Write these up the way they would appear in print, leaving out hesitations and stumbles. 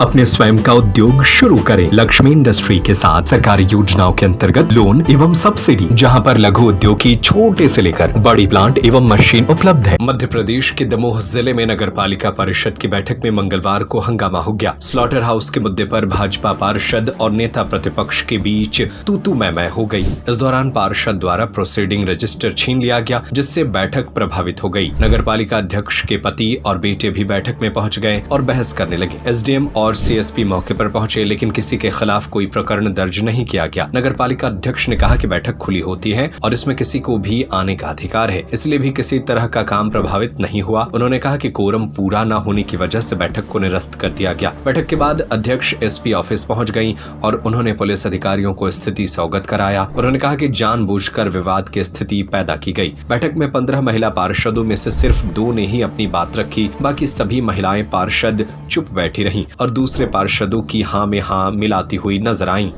अपने स्वयं का उद्योग शुरू करें लक्ष्मी इंडस्ट्री के साथ सरकारी योजनाओं के अंतर्गत लोन एवं सब्सिडी, जहां पर लघु उद्योग की छोटे से लेकर बड़ी प्लांट एवं मशीन उपलब्ध है। मध्य प्रदेश के दमोह जिले में नगर पालिका परिषद की बैठक में मंगलवार को हंगामा हो गया। स्लॉटर हाउस के मुद्दे पर भाजपा पार्षद और नेता प्रतिपक्ष के बीच तू मैं हो गई। इस दौरान पार्षद द्वारा प्रोसीडिंग रजिस्टर छीन लिया गया, जिससे बैठक प्रभावित हो गई। नगर पालिका अध्यक्ष के पति और बेटे भी बैठक में पहुंच गए और बहस करने लगे। एसडीएम और सीएसपी मौके पर पहुंचे, लेकिन किसी के खिलाफ कोई प्रकरण दर्ज नहीं किया गया। नगर पालिका अध्यक्ष ने कहा कि बैठक खुली होती है और इसमें किसी को भी आने का अधिकार है, इसलिए भी किसी तरह का काम प्रभावित नहीं हुआ। उन्होंने कहा कि कोरम पूरा न होने की वजह से बैठक को निरस्त कर दिया गया। बैठक के बाद अध्यक्ष एसपी ऑफिस पहुंच गयी और उन्होंने पुलिस अधिकारियों को स्थिति से अवगत कराया। उन्होंने कहा कि जानबूझकर विवाद की स्थिति पैदा की गई। बैठक में 15 महिला पार्षदों में से सिर्फ 2 ने ही अपनी बात रखी, बाकी सभी महिलाएं पार्षद चुप बैठी रहीं और दूसरे पार्षदों की हाँ में हाँ मिलाती हुई नजर आईं। जो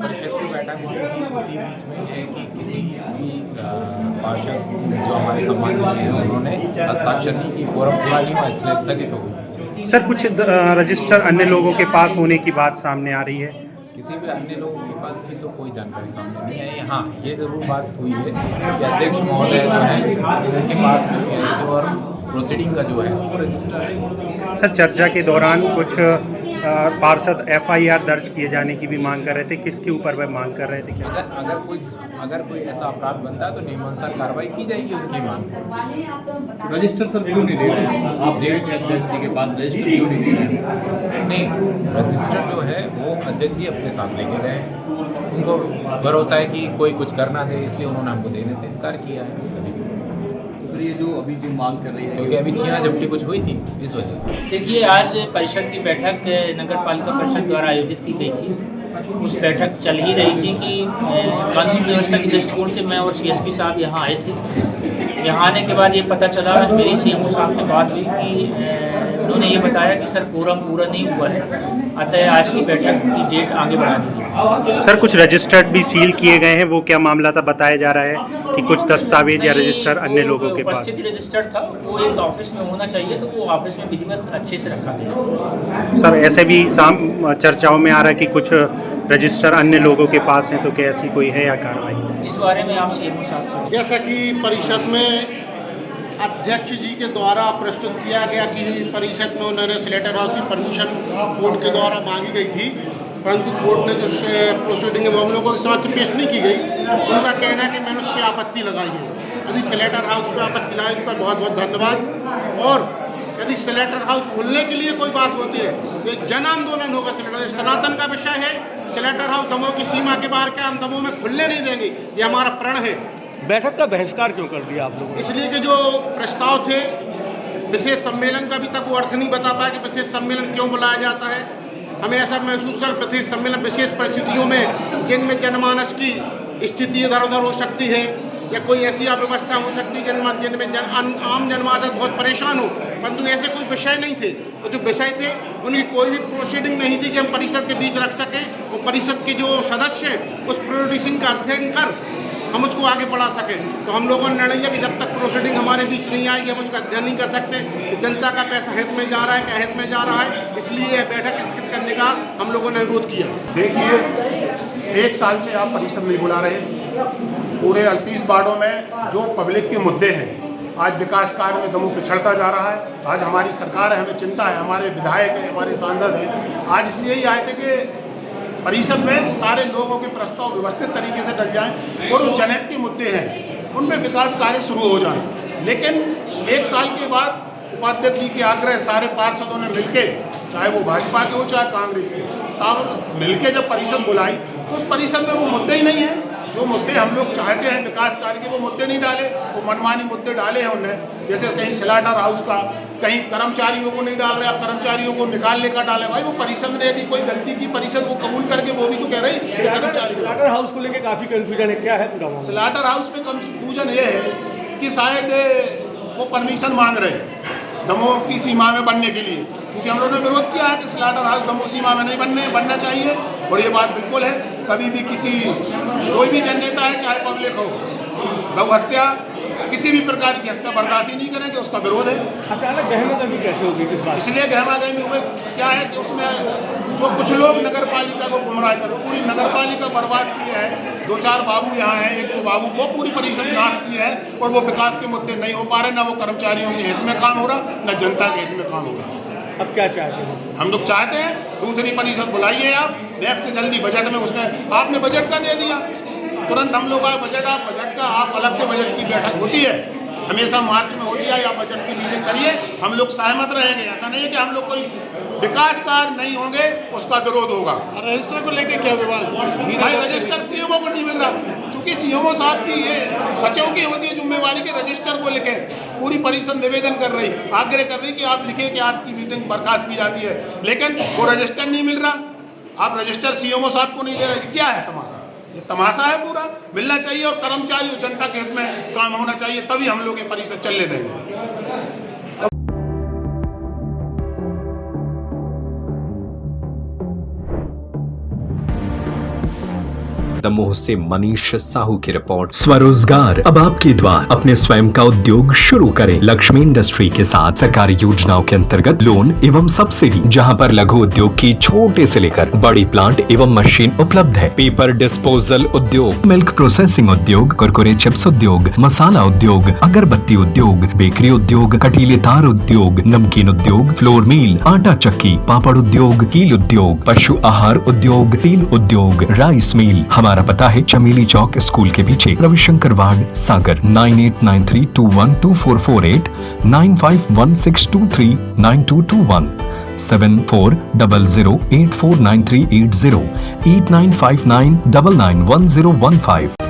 परिषद की बैठक हुई थी उसी बीच में ये कि किसी भी पार्षद जो हमारे सम्मानीय हैं उन्होंने हस्ताक्षर नहीं की, कोरम पूरा नहीं हुआ, इसलिए स्थगित हो गई। सर, कुछ रजिस्टर अन्य लोगों के पास होने की बात सामने आ रही है। किसी भी अन्य लोगों के पास की तो कोई जानकारी सामने नहीं आई। हाँ, ये जरूर बात हुई है कि अध्यक्ष महोदय जो है उनके पास में और प्रोसीडिंग का जो है वो रजिस्टर है। सर, चर्चा के दौरान कुछ पार्षद एफआईआर दर्ज किए जाने की भी मांग कर रहे थे। किसके ऊपर वह मांग कर रहे थे? क्या अगर कोई ऐसा अपराध बनता है तो नियमानुसार कार्रवाई की जाएगी उनकी मांग। रजिस्टर सर क्यों नहीं दे रहे हैं आप? जेल के अध्यक्ष जी के पास रजिस्टर क्यों नहीं दे रहे हैं? नहीं, रजिस्टर जो है वो अध्यक्ष जी अपने साथ लेके गए। उनको भरोसा है कि कोई कुछ करना दे, इसलिए उन्होंने हमको देने से इनकार किया है। ये जो अभी जो मांग कर रही है, क्योंकि अभी छीना झपटी कुछ हुई थी, इस वजह से। देखिए, आज परिषद की बैठक नगर पालिका परिषद द्वारा आयोजित की गई थी। उस बैठक चल ही रही थी कि कानून व्यवस्था के दृष्टिकोण से मैं और सीएसपी साहब यहाँ आए थे। यहाँ आने के बाद ये पता चला, मेरी सीएमओ साहब से बात हुई कि उन्होंने ये बताया कि सर कोरम पूरा नहीं हुआ है, अतः आज की बैठक की डेट आगे बढ़ा दी गई। सर, कुछ रजिस्टर्ड भी सील किए गए हैं, वो क्या मामला था? बताया जा रहा है कि कुछ दस्तावेज या रजिस्टर अन्य लोगों के पास। उपस्थित रजिस्टर था, वो एक ऑफिस में होना चाहिए, तो वो ऑफिस में विधिवत अच्छे से रखा गया। सर, ऐसे भी चर्चाओं में आ रहा है कि कुछ रजिस्टर अन्य लोगों के पास हैं, तो क्या ऐसी कोई है या कार्रवाई? इस बारे में आप सीएमओ साहब से। जैसा कि परिषद में अध्यक्ष जी के द्वारा प्रस्तुत किया गया कि परिषद में उन्होंने स्लेटर हाउस की परमिशन कोर्ट के द्वारा मांगी गई थी, परंतु कोर्ट ने जो प्रोसीडिंग है वो हम लोगों के साथ पेश नहीं की गई। उनका कहना है कि मैंने उस पर आपत्ति लगाई है। यदि स्लेटर हाउस पर आपत्ति लगाई उनका बहुत बहुत धन्यवाद। और यदि स्लेटर हाउस खुलने के लिए कोई बात होती है तो एक जन आंदोलन होगा। स्लेटर सनातन का विषय है। स्लेटर हाउस दमोह की सीमा के बाहर के हम दमोह में खुलने नहीं देंगे, ये हमारा प्रण है। बैठक का बहिष्कार क्यों कर दिया आप लोगों ने? इसलिए कि जो प्रस्ताव थे विशेष सम्मेलन का, अभी तक वो अर्थ नहीं बता पाया कि विशेष सम्मेलन क्यों बुलाया जाता है। हमें ऐसा महसूस है विशेष सम्मेलन विशेष परिस्थितियों में जिनमें जनमानस की स्थिति इधर उधर हो सकती है या कोई ऐसी अव्यवस्था हो सकती है जिनमें आम जनमानस बहुत परेशान हो, परंतु ऐसे कोई विषय नहीं थे। तो जो विषय थे उनकी कोई भी प्रोसीडिंग नहीं थी कि हम परिषद के बीच रख सकें। वो परिषद के जो सदस्य हैं उस प्रोसीडिंग का अध्ययन कर हम उसको आगे बढ़ा सकें। तो हम लोगों ने निर्णय लिया कि जब तक प्रोसीडिंग हमारे बीच नहीं आएगी हम उसका अध्ययन नहीं कर सकते कि जनता का पैसा हित में जा रहा है क्या हित में जा रहा है। इसलिए यह बैठक स्थगित करने का हम लोगों ने अनुरोध किया। देखिए, 1 साल से आप परिषद नहीं बुला रहे। पूरे 38 वार्डों में जो पब्लिक के मुद्दे हैं, आज विकास कार्य में दमोह पिछड़ता जा रहा है। आज हमारी सरकार है, हमें चिंता है, हमारे विधायक हैं, हमारे सांसद हैं। आज इसलिए ही आए थे कि परिषद में सारे लोगों के प्रस्ताव व्यवस्थित तरीके से डल जाएं और जो जनहित के मुद्दे हैं उनमें विकास कार्य शुरू हो जाए। लेकिन 1 साल के बाद उपाध्यक्ष जी के आग्रह सारे पार्षदों ने मिलके, चाहे वो भाजपा के हो चाहे कांग्रेस के, सब मिलके जब परिषद बुलाई तो उस परिषद में वो मुद्दे ही नहीं हैं जो मुद्दे हम लोग चाहते हैं विकास कार्य के। वो मुद्दे नहीं डाले, वो मनमानी मुद्दे डाले हैं उन्होंने। जैसे कहीं स्लेटर हाउस का, कहीं कर्मचारियों को नहीं डाल रहे, आप कर्मचारियों को निकालने का डाले। भाई वो परिषद ने यदि कोई गलती की, परिषद वो कबूल करके वो भी तो कह रही है। स्लेटर हाउस को लेकर काफी कंफ्यूजन है, क्या है पूरा मामला? स्लेटर हाउस में कंफ्यूजन ये है कि शायद वो परमिशन मांग रहे हैं दमोह की सीमा में बनने के लिए, क्योंकि हम लोगों ने विरोध किया है कि स्लेटर हाउस दमोह सीमा में नहीं बनना चाहिए। और ये बात बिल्कुल है, कभी भी कोई भी जननेता है चाहे पब्लिक हो, गौ हत्या किसी भी प्रकार की हत्या बर्दाश्त ही नहीं करेंगे, उसका विरोध है। अचानक गहमा गहमी कैसे होगी किस बात? इसलिए गहमा गहमी में क्या है कि उसमें जो कुछ लोग नगर पालिका को गुमराह करो, पूरी नगर पालिका बर्बाद की है। 2-4 बाबू यहाँ हैं, 1-2 बाबू को पूरी परिषद नाश की है और वो विकास के मुद्दे नहीं हो पा रहे, ना वो कर्मचारियों के हित में काम हो रहा, ना जनता के हित में काम हो रहा। अब क्या चाहते हैं? हम लोग चाहते हैं दूसरी परिषद बुलाइए आप, नेक्स्ट जल्दी बजट में, उसमें आपने बजट का दे दिया, तुरंत हम लोग आए बजट, आप बजट का आप अलग से बजट की बैठक होती है, हमेशा मार्च में होती है, या बजट की मीटिंग करिए, हम लोग सहमत रहेंगे। ऐसा नहीं है कि हम लोग कोई विकास कार्य नहीं होंगे उसका विरोध होगा। रजिस्टर को लेकर क्या विवाद? भाई रजिस्टर सीएमओ को नहीं मिल रहा, क्योंकि सीएमओ साहब की ये सचिव की होती है जिम्मेवारी के रजिस्टर को लिखे। पूरी परिषद निवेदन कर रही, आग्रह कर रही कि आप लिखे कि आज की मीटिंग बर्खास्त की जाती है, लेकिन वो रजिस्टर नहीं मिल रहा। आप रजिस्टर सीएमओ साहब को नहीं दे रहे, क्या है तमाशा? ये तमाशा है पूरा। मिलना चाहिए और कर्मचारी और जनता के हित में काम होना चाहिए, तभी हम लोग ये परिषद चलने देंगे। दमोह से मनीष साहू की रिपोर्ट। स्वरोजगार अब आपके द्वार। अपने स्वयं का उद्योग शुरू करें। लक्ष्मी इंडस्ट्री के साथ सरकारी योजनाओं के अंतर्गत लोन एवं सब्सिडी, जहां पर लघु उद्योग की छोटे से लेकर बड़ी प्लांट एवं मशीन उपलब्ध है। पेपर डिस्पोजल उद्योग, मिल्क प्रोसेसिंग उद्योग, कुरकुरे चिप्स उद्योग, मसाला उद्योग, अगरबत्ती उद्योग, बेकरी उद्योग, कटीले तार उद्योग, नमकीन उद्योग, फ्लोर मिल, आटा चक्की, पापड़ उद्योग, कील उद्योग, पशु आहार उद्योग, तेल उद्योग, राइस मिल। हमारा पता है चमेली चौक स्कूल के पीछे, रविशंकर वार्ड, सागर। 9893212448, 9516239221, 7400849380, 8959991015।